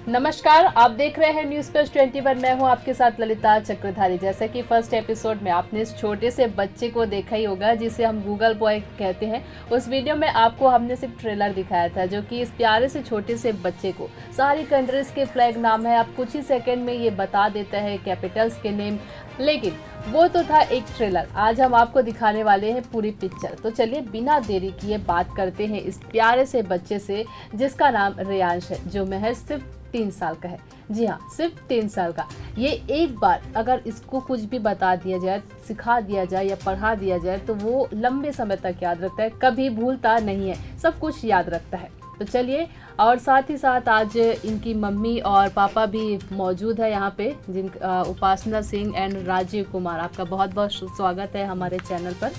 नमस्कार, आप देख रहे हैं न्यूज़ प्लस 21। मैं हूं आपके साथ ललिता चक्रधारी। जैसा कि फर्स्ट एपिसोड में आपने इस छोटे से बच्चे को देखा ही होगा जिसे हम गूगल बॉय कहते हैं। उस वीडियो में आपको हमने सिर्फ ट्रेलर दिखाया था, जो कि इस प्यारे से छोटे से बच्चे को सारी कंट्रीज के फ्लैग नाम है, आप कुछ ही सेकंड में ये बता देता है, कैपिटल्स के नेम। लेकिन वो तो था एक ट्रेलर, आज हम आपको दिखाने वाले हैं पूरी पिक्चर। तो चलिए बिना देरी किए बात करते हैं इस प्यारे से बच्चे से जिसका नाम रेयांश है, जो महज सिर्फ 3 साल का है। जी हाँ, सिर्फ 3 साल का। ये एक बार अगर इसको कुछ भी बता दिया जाए, सिखा दिया जाए या पढ़ा दिया जाए तो वो लंबे समय तक याद रखता है, कभी भूलता नहीं है, सब कुछ याद रखता है। तो चलिए, और साथ ही साथ आज इनकी मम्मी और पापा भी मौजूद है यहाँ पे, जिन उपासना सिंह एंड राजीव कुमार। आपका बहुत बहुत स्वागत है हमारे चैनल पर।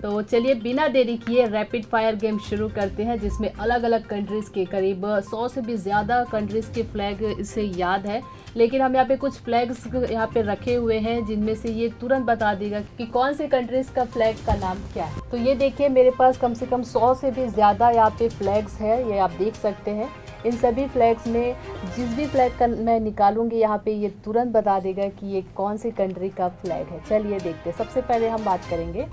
तो चलिए बिना देरी किए रैपिड फायर गेम शुरू करते हैं, जिसमें अलग अलग कंट्रीज़ के करीब 100 से भी ज़्यादा कंट्रीज़ के फ्लैग इसे याद है। लेकिन हम यहाँ पे कुछ फ्लैग्स यहाँ पे रखे हुए हैं जिनमें से ये तुरंत बता देगा कि कौन से कंट्रीज़ का फ्लैग का नाम क्या है। तो ये देखिए, मेरे पास कम से कम 100 से भी ज़्यादा यहाँ पे फ्लैग्स है, ये आप देख सकते हैं। इन सभी फ्लैग्स में जिस भी फ्लैग का मैं निकालूंगी यहाँ पे ये तुरंत बता देगा कि ये कौन सी कंट्री का फ्लैग है। चलिए देखते हैं। सबसे पहले हम बात करेंगे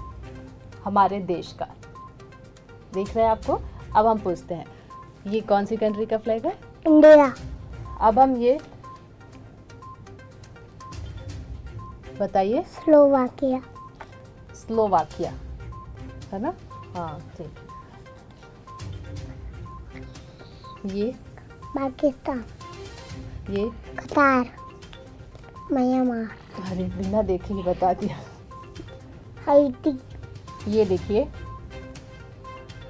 हमारे देश का। देख रहे हैं आपको। अब हम पूछते हैं ये कौन सी कंट्री का फ्लैग है? इंडिया। अब हम ये बताइए। स्लोवाकिया। स्लोवाकिया है ना? हाँ ठीक। ये पाकिस्तान। ये कतार। म्यांमार। अरे बिना देखे ही बता दिया। हाइटी। ये देखिए,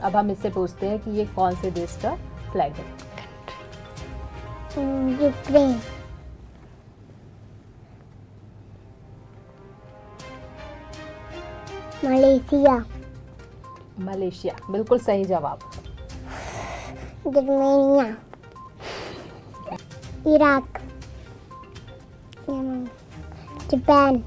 अब हम इससे पूछते हैं कि ये कौन से देश का फ्लैग है? यूक्रेन। मलेशिया। मलेशिया, बिल्कुल सही जवाब। जर्मनिया। इराक। जापान।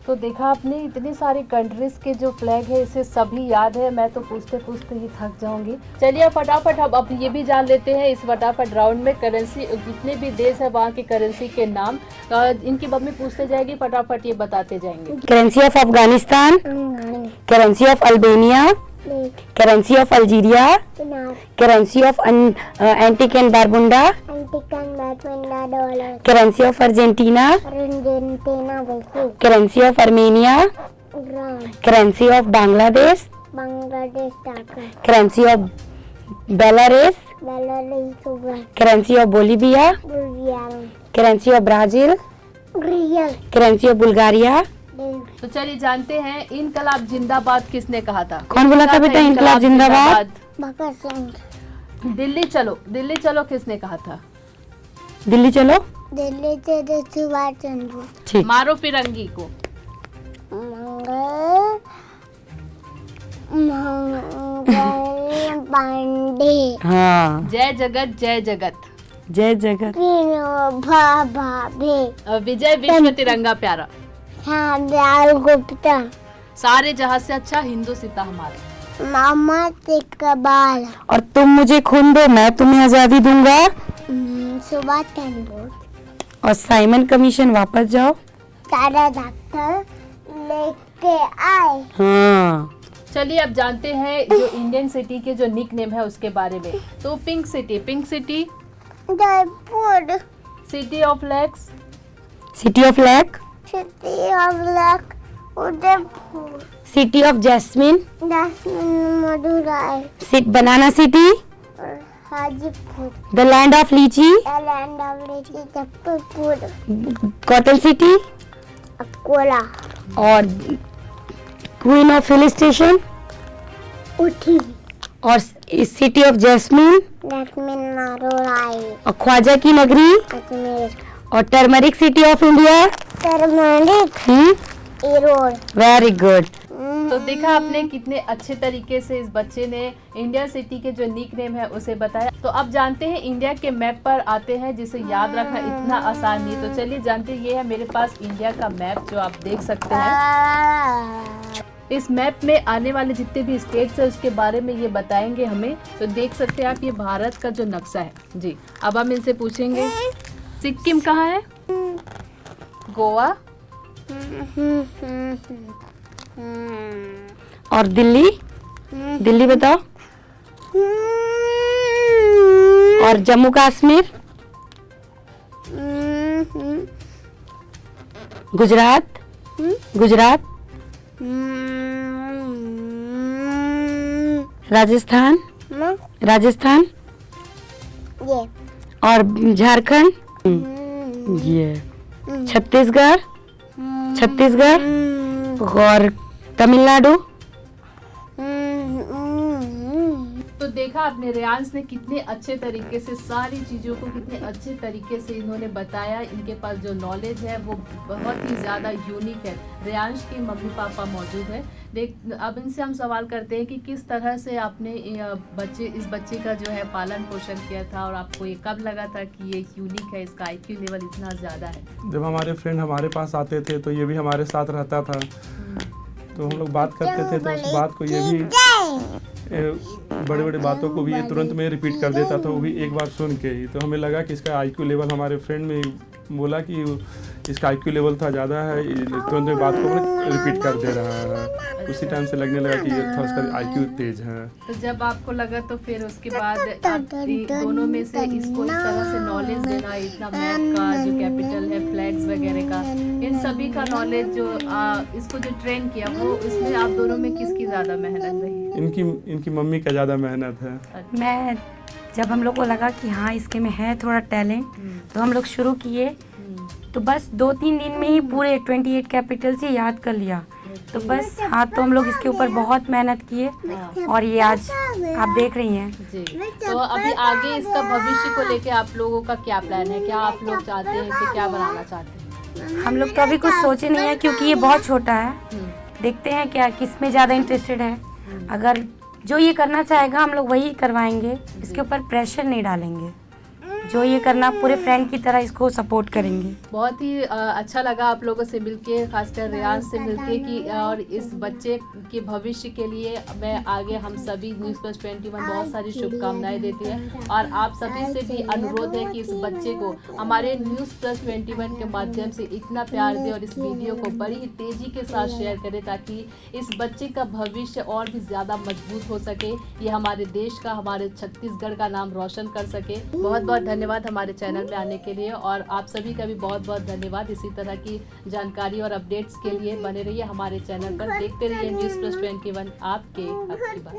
तो देखा आपने, इतनी सारी कंट्रीज के जो फ्लैग है इसे सभी याद है। मैं तो पूछते पूछते ही थक जाऊंगी। चलिए फटाफट अब ये भी जान लेते हैं इस फटाफट राउंड में करेंसी, जितने भी देश है वहाँ की करेंसी के नाम इनकी मम्मी पूछते जाएगी, फटाफट ये बताते जाएंगे। Currency of Afghanistan, currency of Albania, currency of Algeria, currency of Antigua and Barbuda, currency of Argentina, currency of Armenia, currency of Bangladesh, currency of Belarus, currency of Bolivia, currency of Brazil, currency of Bulgaria. तो चलिए जानते हैं, इनकलाब जिंदाबाद किसने कहा था? कौन बोला था बेटा इनकलाब जिंदाबाद? भगत सिंह। दिल्ली चलो किसने कहा था? दिल्ली चलो। दिल्ली से सुभाष चंद्र बोस। ठीक। मारो फिरंगी को। मंगल पांडे। हाँ। जय जगत जय जगत। जय जगत। विजय विश्व तिरंगा प्यारा। दयाल गुप्ता। सारे जहां से अच्छा हिंदू सीता हमारा। मोहम्मद इकबाल। और तुम मुझे खून दो, मैं तुम्हें आजादी दूंगा। सुभाष चंद्र बोस। और साइमन कमीशन वापस जाओ। सारा डॉक्टर लेके आए। हाँ। चलिए अब जानते हैं जो इंडियन सिटी के जो निक नेम है उसके बारे में। तो pink city, Jaipur. City of lakes, city of lake, city of luck Udaipur. City of jasmine, Madurai. Banana city, Hajipur. The land of litchi, land of litchi Jabalpur. Cotton city, Akola. और क्वीन ऑफ हिल स्टेशन, उठी। और city of jasmine, Madurai. और ख्वाजा की नगरी, अजमेर। और turmeric city of India. Turmeric. Arrowed. Very good. तो देखा आपने कितने अच्छे तरीके से इस बच्चे ने इंडिया सिटी के जो निक नेम है उसे बताया। तो अब जानते हैं इंडिया के मैप पर आते हैं, जिसे याद रखना इतना आसान नहीं। तो चलिए जानते हैं, ये है मेरे पास इंडिया का मैप जो आप देख सकते हैं। इस मैप में आने वाले जितने भी स्टेट्स हैं उसके बारे में ये बताएंगे हमें। तो देख सकते हैं आप, ये भारत का जो नक्शा है जी। अब हम इनसे पूछेंगे सिक्किम कहाँ है, गोवा, और दिल्ली, दिल्ली बताओ, और जम्मू कश्मीर, गुजरात, गुजरात, राजस्थान, राजस्थान, ये और झारखंड, ये छत्तीसगढ़, छत्तीसगढ़, और तमिलनाडु। तो देखा आपने रेयांश ने कितने अच्छे तरीके से सारी चीज़ों को कितने अच्छे तरीके से इन्होंने बताया। इनके पास जो नॉलेज है वो बहुत ही ज़्यादा यूनिक है। रेयांश के मम्मी पापा मौजूद है। अब इनसे हम सवाल करते हैं कि किस तरह से आपने इस बच्चे का जो है पालन पोषण किया था, और आपको ये कब लगा था कि ये यूनिक है, इसका IQ लेवल इतना ज़्यादा है। जब हमारे फ्रेंड हमारे पास आते थे तो ये भी हमारे साथ रहता था, तो हम लोग बात करते थे तो उस बात को ये भी बड़े बड़े बातों को भी ये तुरंत में रिपीट कर देता था, वो भी एक बार सुन के ही। तो हमें लगा कि इसका IQ लेवल, हमारे फ्रेंड में बोला कि इसका IQ लेवल था ज़्यादा है, तुरंत में बात को रिपीट कर दे रहा है। उसी टाइम से लगने लगा कि ये थोड़ा इसका IQ तेज है। तो जब आपको लगा तो फिर उसके बाद आप दोनों में से इसको इस तरह से नॉलेज देना, इतना मैप का जो कैपिटल है, फ्लैग्स वगैरह का, इन सभी का नॉलेज जो इसको जो ट्रेन किया, वो इसमें आप दोनों में किसकी ज़्यादा मेहनत रही? इनकी मम्मी का ज़्यादा मेहनत है। मैं जब हम लोग को लगा कि हाँ इसके में है थोड़ा टैलेंट, तो हम लोग शुरू किए। तो बस 2-3 दिन में ही पूरे 28 कैपिटल से याद कर लिया। तो बस हाँ, तो हम लोग इसके ऊपर बहुत मेहनत किए, और ये आज आप देख रही हैं जी। तो अभी आगे इसका भविष्य को लेके आप लोगों का क्या प्लान है? क्या आप लोग चाहते हैं, इसे क्या बनाना चाहते हैं? हम लोग तो अभी कुछ सोचे नहीं है, क्योंकि ये बहुत छोटा है। देखते हैं क्या किस में ज़्यादा इंटरेस्टेड है। अगर जो ये करना चाहेगा हम लोग वही करवाएंगे, इसके ऊपर प्रेशर नहीं डालेंगे। जो ये करना पूरे फ्रेंड की तरह इसको सपोर्ट करेंगे। बहुत ही अच्छा लगा आप लोगों से मिलके, खासकर रेयांश से मिलके कि और इस बच्चे के भविष्य के लिए मैं आगे हम सभी न्यूज़ प्लस 21 बहुत सारी शुभकामनाएं देती हैं। और आप सभी से भी अनुरोध है कि इस बच्चे को हमारे न्यूज़ प्लस 21 के माध्यम से इतना प्यार दें और इस वीडियो को बड़ी ही तेज़ी के साथ शेयर करें, ताकि इस बच्चे का भविष्य और भी ज़्यादा मजबूत हो सके, ये हमारे देश का, हमारे छत्तीसगढ़ का नाम रोशन कर सके। बहुत बहुत धन्यवाद हमारे चैनल में आने के लिए, और आप सभी का भी बहुत बहुत धन्यवाद। इसी तरह की जानकारी और अपडेट्स के लिए बने रहिए हमारे चैनल पर, देखते रहिए न्यूज़ प्लस 21 आपके हक की बात।